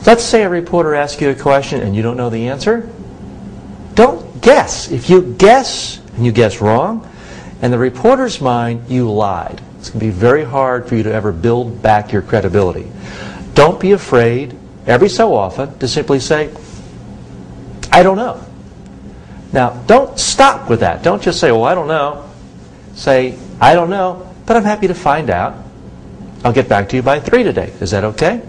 Let's say a reporter asks you a question and you don't know the answer. Don't guess. If you guess and you guess wrong, in the reporter's mind, you lied. It's going to be very hard for you to ever build back your credibility. Don't be afraid, every so often, to simply say, I don't know. Now, don't stop with that. Don't just say, well, I don't know. Say, I don't know, but I'm happy to find out. I'll get back to you by 3 today. Is that okay?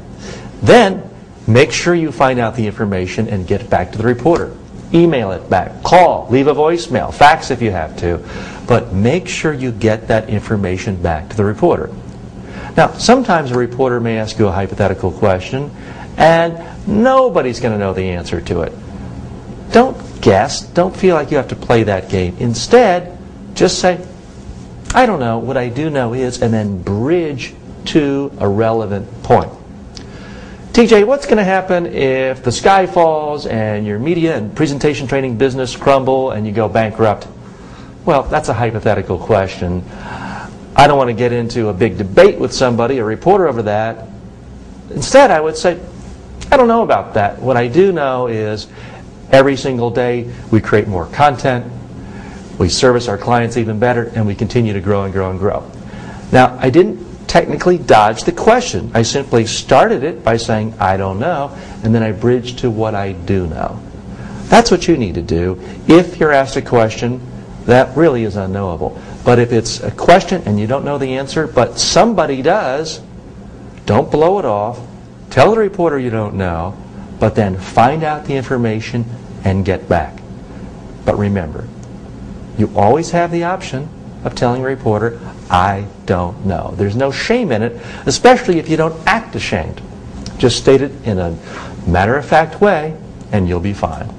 Then, make sure you find out the information and get it back to the reporter. Email it back, call, leave a voicemail, fax if you have to. But make sure you get that information back to the reporter. Now, sometimes a reporter may ask you a hypothetical question, and nobody's going to know the answer to it. Don't guess. Don't feel like you have to play that game. Instead, just say, I don't know. What I do know is, and then bridge to a relevant point. TJ, what's going to happen if the sky falls and your media and presentation training business crumble and you go bankrupt? Well, that's a hypothetical question. I don't want to get into a big debate with somebody, a reporter, over that. Instead, I would say, I don't know about that. What I do know is every single day we create more content, we service our clients even better, and we continue to grow and grow and grow. Now, I didn't technically dodge the question. I simply started it by saying, I don't know, and then I bridged to what I do know. That's what you need to do if you're asked a question that really is unknowable. But if it's a question and you don't know the answer, but somebody does, don't blow it off. Tell the reporter you don't know, but then find out the information and get back. But remember, you always have the option of telling a reporter, I don't know. There's no shame in it, especially if you don't act ashamed. Just state it in a matter-of-fact way, and you'll be fine.